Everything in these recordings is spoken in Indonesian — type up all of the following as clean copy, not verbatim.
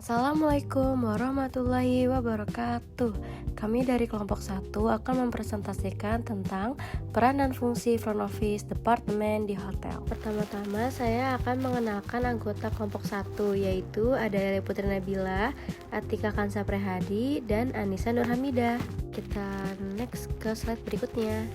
Assalamualaikum warahmatullahi wabarakatuh. Kami dari kelompok 1 akan mempresentasikan tentang peran dan fungsi front office departemen di hotel. Pertama-tama saya akan mengenalkan anggota kelompok 1, yaitu ada Lele Putri Nabila, Atika Kansa Prehadi, dan Anissa Nurhamidah. Kita next ke slide berikutnya.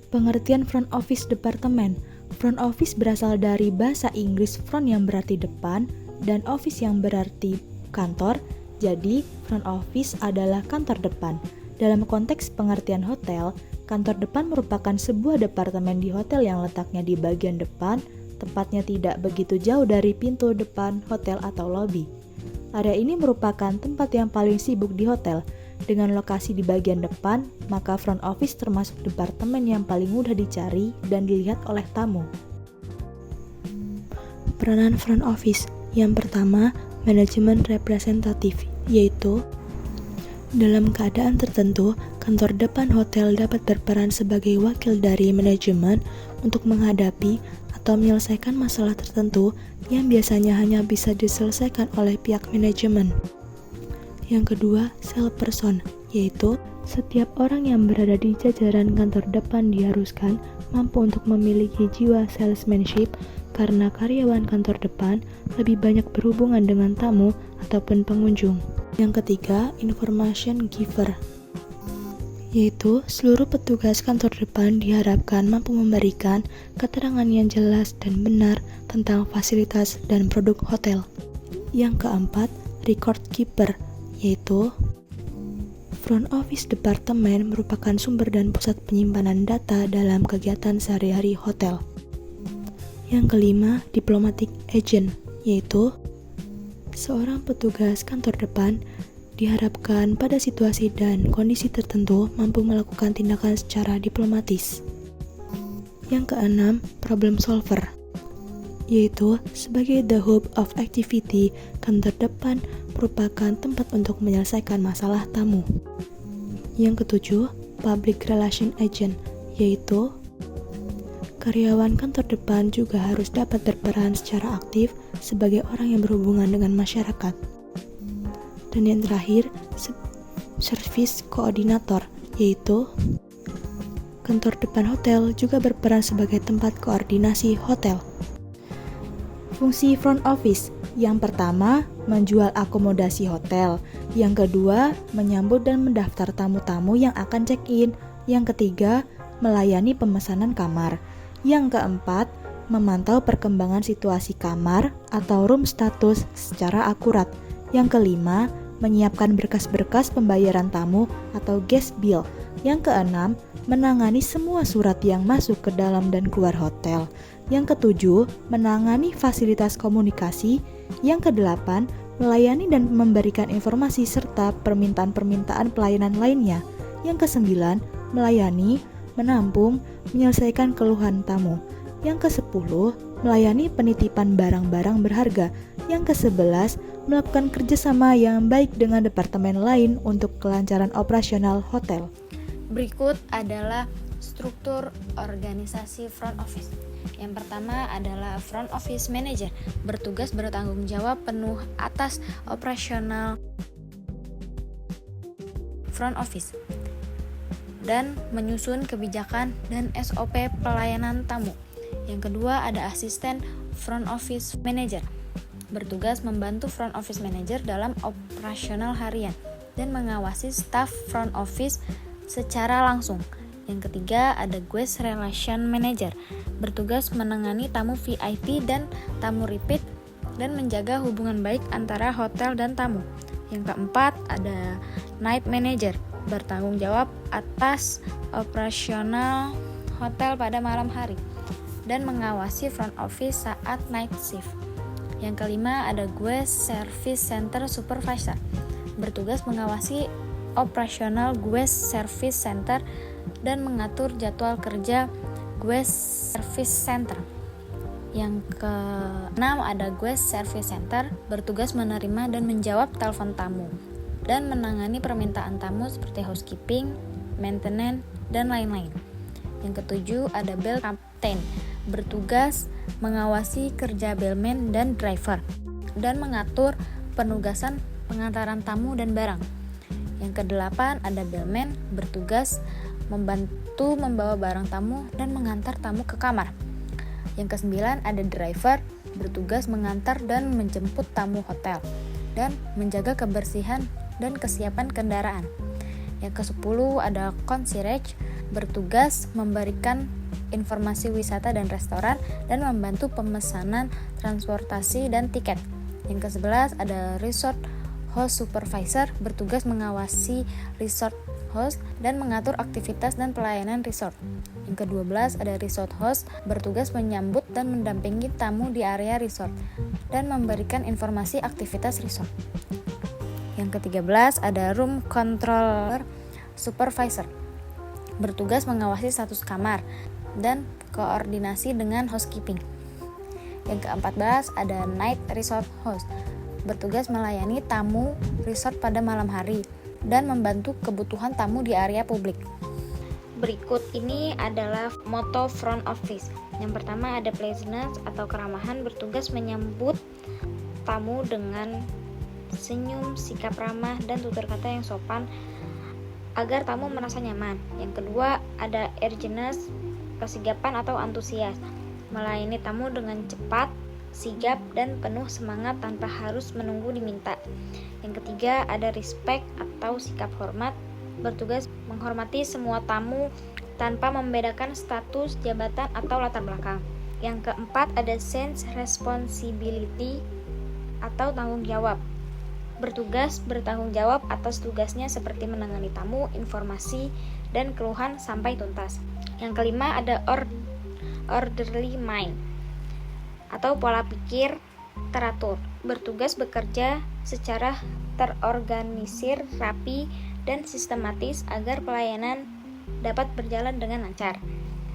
Pengertian front office departemen. Front office berasal dari bahasa Inggris front yang berarti depan dan office yang berarti kantor. Jadi, front office adalah kantor depan. Dalam konteks pengertian hotel, kantor depan merupakan sebuah departemen di hotel yang letaknya di bagian depan, tepatnya tidak begitu jauh dari pintu depan hotel atau lobi. Area ini merupakan tempat yang paling sibuk di hotel. Dengan lokasi di bagian depan, maka front office termasuk departemen yang paling mudah dicari dan dilihat oleh tamu. Peranan front office. Yang pertama, manajemen representatif, yaitu dalam keadaan tertentu, kantor depan hotel dapat berperan sebagai wakil dari manajemen untuk menghadapi atau menyelesaikan masalah tertentu yang biasanya hanya bisa diselesaikan oleh pihak manajemen. Yang kedua, salesperson, yaitu setiap orang yang berada di jajaran kantor depan diharuskan mampu untuk memiliki jiwa salesmanship karena karyawan kantor depan lebih banyak berhubungan dengan tamu ataupun pengunjung. Yang ketiga, information giver, yaitu seluruh petugas kantor depan diharapkan mampu memberikan keterangan yang jelas dan benar tentang fasilitas dan produk hotel. Yang keempat, record keeper, yaitu front office departemen merupakan sumber dan pusat penyimpanan data dalam kegiatan sehari-hari hotel. Yang kelima, diplomatic agent, yaitu seorang petugas kantor depan diharapkan pada situasi dan kondisi tertentu mampu melakukan tindakan secara diplomatis. Yang keenam, problem solver, yaitu sebagai the hub of activity, kantor depan merupakan tempat untuk menyelesaikan masalah tamu. Yang ketujuh, public relation agent, yaitu karyawan kantor depan juga harus dapat berperan secara aktif sebagai orang yang berhubungan dengan masyarakat. Dan yang terakhir, service coordinator, yaitu kantor depan hotel juga berperan sebagai tempat koordinasi hotel. Fungsi front office. Yang pertama, menjual akomodasi hotel. Yang kedua, menyambut dan mendaftar tamu-tamu yang akan check-in. Yang ketiga, melayani pemesanan kamar. Yang keempat, memantau perkembangan situasi kamar atau room status secara akurat. Yang kelima, menyiapkan berkas-berkas pembayaran tamu atau guest bill. Yang keenam, menangani semua surat yang masuk ke dalam dan keluar hotel. Yang ketujuh, menangani fasilitas komunikasi. Yang kedelapan, melayani dan memberikan informasi serta permintaan-permintaan pelayanan lainnya. Yang kesembilan, melayani, menampung, menyelesaikan keluhan tamu. Yang ke-10, melayani penitipan barang-barang berharga. Yang ke-11, melakukan kerjasama yang baik dengan departemen lain untuk kelancaran operasional hotel. Berikut adalah struktur organisasi front office. Yang pertama adalah front office manager, bertugas bertanggung jawab penuh atas operasional front office dan menyusun kebijakan dan SOP pelayanan tamu. Yang kedua ada asisten front office manager, bertugas membantu front office manager dalam operasional harian dan mengawasi staf front office secara langsung. Yang ketiga ada guest relation manager, bertugas menangani tamu VIP dan tamu repeat dan menjaga hubungan baik antara hotel dan tamu. Yang keempat ada night manager, bertanggung jawab atas operasional hotel pada malam hari dan mengawasi front office saat night shift. Yang kelima ada guest service center supervisor, bertugas mengawasi operasional guest service center dan mengatur jadwal kerja guest service center. Yang keenam ada guest service center, bertugas menerima dan menjawab telepon tamu dan menangani permintaan tamu seperti housekeeping, maintenance, dan lain-lain. Yang ketujuh ada bell captain, bertugas mengawasi kerja bellman dan driver dan mengatur penugasan pengantaran tamu dan barang. Yang ke-8 ada bellman, bertugas membantu membawa barang tamu dan mengantar tamu ke kamar. Yang ke-9 ada driver, bertugas mengantar dan menjemput tamu hotel dan menjaga kebersihan dan kesiapan kendaraan. Yang ke-10 ada concierge, bertugas memberikan informasi wisata dan restoran dan membantu pemesanan transportasi dan tiket. Yang ke-11 ada resort host supervisor, bertugas mengawasi resort host dan mengatur aktivitas dan pelayanan resort. Yang ke-12 ada resort host, bertugas menyambut dan mendampingi tamu di area resort dan memberikan informasi aktivitas resort. Yang ke-13 ada room controller supervisor, bertugas mengawasi status kamar dan koordinasi dengan housekeeping. Yang ke-14 ada night resort host, bertugas melayani tamu resort pada malam hari dan membantu kebutuhan tamu di area publik. Berikut ini adalah moto front office. Yang pertama ada pleasantness atau keramahan, bertugas menyambut tamu dengan senyum, sikap ramah, dan tutur kata yang sopan agar tamu merasa nyaman. Yang kedua ada eagerness, kesigapan atau antusias, melayani tamu dengan cepat, sigap, dan penuh semangat tanpa harus menunggu diminta. Yang ketiga ada respect atau sikap hormat, bertugas menghormati semua tamu tanpa membedakan status, jabatan, atau latar belakang. Yang keempat ada sense responsibility atau tanggung jawab, bertugas bertanggung jawab atas tugasnya seperti menangani tamu, informasi, dan keluhan sampai tuntas. Yang kelima ada orderly mind atau pola pikir teratur, bertugas bekerja secara terorganisir, rapi, dan sistematis agar pelayanan dapat berjalan dengan lancar.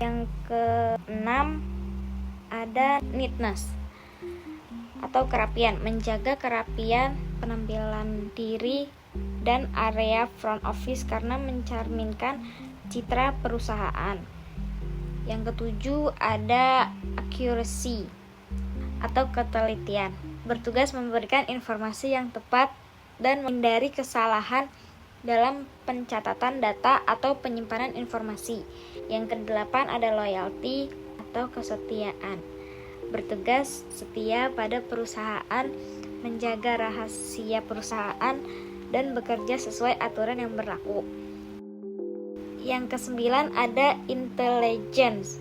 Yang keenam ada neatness atau kerapian, menjaga kerapian penampilan diri dan area front office karena mencerminkan citra perusahaan. Yang ketujuh ada accuracy atau ketelitian, bertugas memberikan informasi yang tepat dan menghindari kesalahan dalam pencatatan data atau penyimpanan informasi. Yang kedelapan ada loyalty atau kesetiaan, bertugas setia pada perusahaan, menjaga rahasia perusahaan, dan bekerja sesuai aturan yang berlaku. Yang kesembilan ada intelligence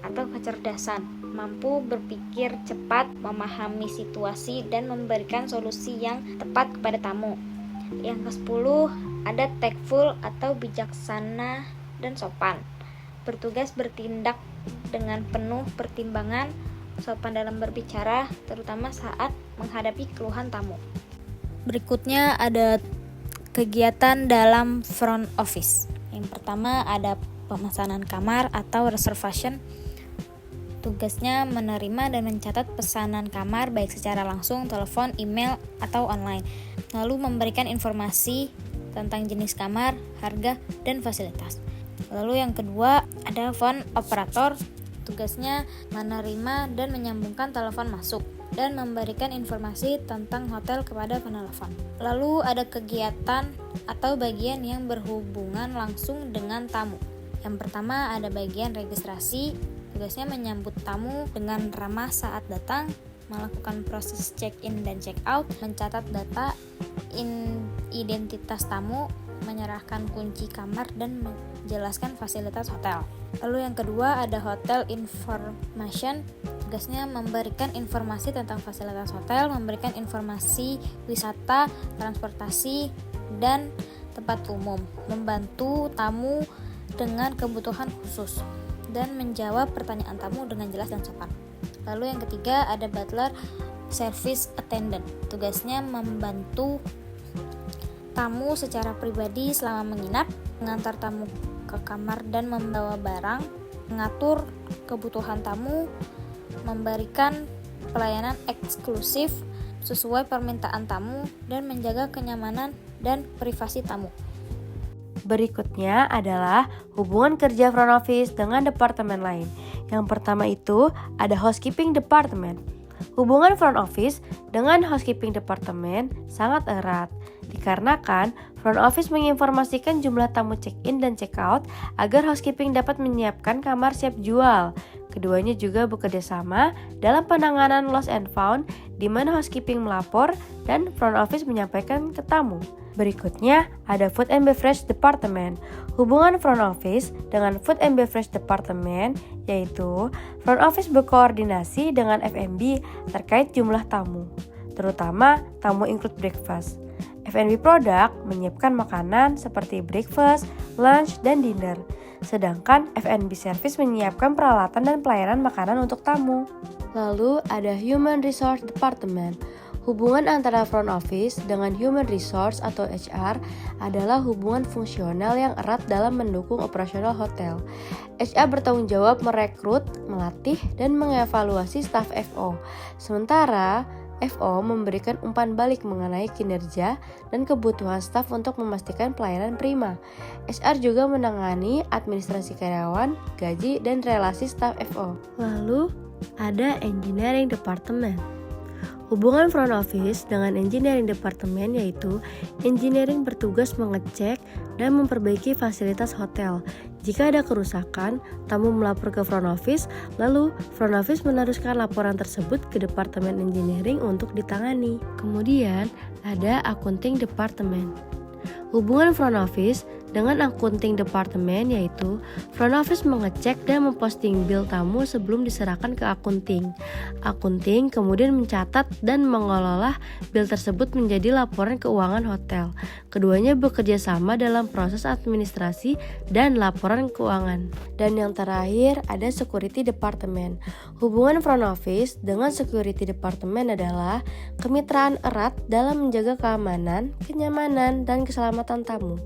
atau kecerdasan, mampu berpikir cepat, memahami situasi, dan memberikan solusi yang tepat kepada tamu. Yang ke-10 ada tactful atau bijaksana dan sopan, bertugas bertindak dengan penuh pertimbangan, sopan dalam berbicara, terutama saat menghadapi keluhan tamu. Berikutnya ada kegiatan dalam front office. Yang pertama ada pemesanan kamar atau reservation. Tugasnya menerima dan mencatat pesanan kamar baik secara langsung, telepon, email, atau online. Lalu memberikan informasi tentang jenis kamar, harga, dan fasilitas. Lalu yang kedua ada phone operator. Tugasnya menerima dan menyambungkan telepon masuk dan memberikan informasi tentang hotel kepada penelpon. Lalu ada kegiatan atau bagian yang berhubungan langsung dengan tamu. Yang pertama ada bagian registrasi. Tugasnya menyambut tamu dengan ramah saat datang, melakukan proses check-in dan check-out, mencatat data identitas tamu, menyerahkan kunci kamar, dan menjelaskan fasilitas hotel. Lalu yang kedua ada hotel information. Tugasnya memberikan informasi tentang fasilitas hotel, memberikan informasi wisata, transportasi, dan tempat umum, membantu tamu dengan kebutuhan khusus, dan menjawab pertanyaan tamu dengan jelas dan sopan. Lalu yang ketiga ada butler service attendant. Tugasnya membantu tamu secara pribadi selama menginap, mengantar tamu ke kamar dan membawa barang, mengatur kebutuhan tamu, memberikan pelayanan eksklusif sesuai permintaan tamu, dan menjaga kenyamanan dan privasi tamu. Berikutnya adalah hubungan kerja front office dengan departemen lain. Yang pertama itu ada housekeeping department. Hubungan front office dengan housekeeping department sangat erat, dikarenakan front office menginformasikan jumlah tamu check-in dan check-out agar housekeeping dapat menyiapkan kamar siap jual. Keduanya juga bekerja sama dalam penanganan lost and found, di mana housekeeping melapor dan front office menyampaikan ke tamu. Berikutnya ada Food and Beverage Department. Hubungan front office dengan Food and Beverage Department yaitu front office berkoordinasi dengan F&B terkait jumlah tamu, terutama tamu include breakfast. F&B product menyiapkan makanan seperti breakfast, lunch, dan dinner. Sedangkan F&B service menyiapkan peralatan dan pelayanan makanan untuk tamu. Lalu ada Human Resource Department. Hubungan antara front office dengan human resource atau HR adalah hubungan fungsional yang erat dalam mendukung operasional hotel. HR bertanggung jawab merekrut, melatih, dan mengevaluasi staf FO. Sementara FO memberikan umpan balik mengenai kinerja dan kebutuhan staf untuk memastikan pelayanan prima. HR juga menangani administrasi karyawan, gaji, dan relasi staf FO. Lalu ada Engineering Department. Hubungan front office dengan engineering department yaitu engineering bertugas mengecek dan memperbaiki fasilitas hotel. Jika ada kerusakan, tamu melapor ke front office, lalu front office meneruskan laporan tersebut ke departemen engineering untuk ditangani. Kemudian ada accounting department. Hubungan front office dengan accounting department yaitu front office mengecek dan memposting bill tamu sebelum diserahkan ke accounting. Accounting kemudian mencatat dan mengelola bill tersebut menjadi laporan keuangan hotel. Keduanya bekerja sama dalam proses administrasi dan laporan keuangan. Dan yang terakhir ada security department. Hubungan front office dengan security department adalah kemitraan erat dalam menjaga keamanan, kenyamanan, dan keselamatan tamu.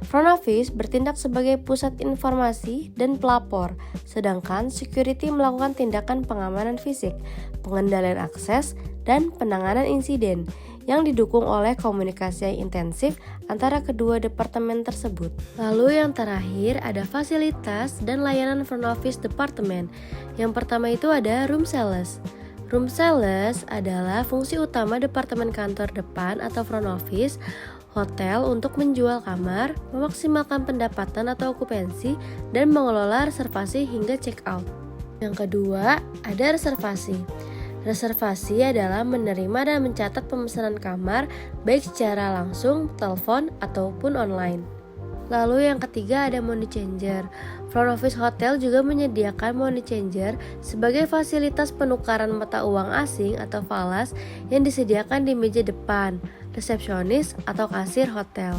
Front office bertindak sebagai pusat informasi dan pelapor, sedangkan security melakukan tindakan pengamanan fisik, pengendalian akses, dan penanganan insiden yang didukung oleh komunikasi yang intensif antara kedua departemen tersebut. Lalu yang terakhir ada fasilitas dan layanan front office department. Yang pertama itu ada room sales. Room sales adalah fungsi utama departemen kantor depan atau front office hotel untuk menjual kamar, memaksimalkan pendapatan atau okupansi, dan mengelola reservasi hingga check out. Yang kedua, ada reservasi. Reservasi adalah menerima dan mencatat pemesanan kamar baik secara langsung, telepon, ataupun online. Lalu yang ketiga ada money changer. Front office hotel juga menyediakan money changer sebagai fasilitas penukaran mata uang asing atau falas yang disediakan di meja depan, resepsionis atau kasir hotel,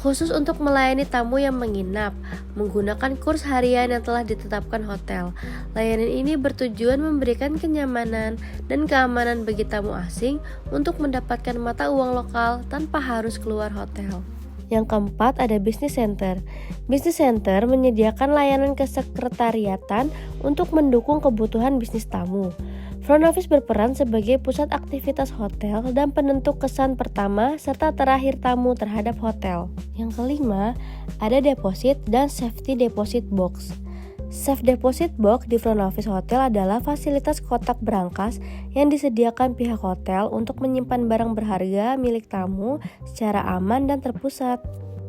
khusus untuk melayani tamu yang menginap menggunakan kurs harian yang telah ditetapkan hotel. Layanan ini bertujuan memberikan kenyamanan dan keamanan bagi tamu asing untuk mendapatkan mata uang lokal tanpa harus keluar hotel. Yang keempat ada business center. Business center menyediakan layanan kesekretariatan untuk mendukung kebutuhan bisnis tamu. Front office berperan sebagai pusat aktivitas hotel dan penentu kesan pertama serta terakhir tamu terhadap hotel. Yang kelima, ada deposit dan safety deposit box. Safe deposit box di front office hotel adalah fasilitas kotak berangkas yang disediakan pihak hotel untuk menyimpan barang berharga milik tamu secara aman dan terpusat.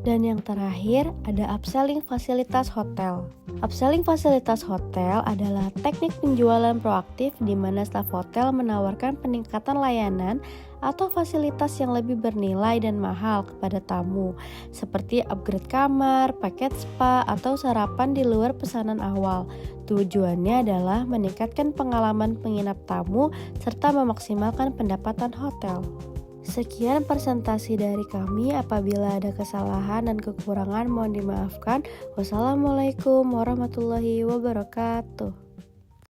Dan yang terakhir ada upselling fasilitas hotel. Upselling fasilitas hotel adalah teknik penjualan proaktif di mana staf hotel menawarkan peningkatan layanan atau fasilitas yang lebih bernilai dan mahal kepada tamu, seperti upgrade kamar, paket spa, atau sarapan di luar pesanan awal. Tujuannya adalah meningkatkan pengalaman penginap tamu serta memaksimalkan pendapatan hotel. Sekian presentasi dari kami. Apabila ada kesalahan dan kekurangan mohon dimaafkan. Wassalamualaikum warahmatullahi wabarakatuh.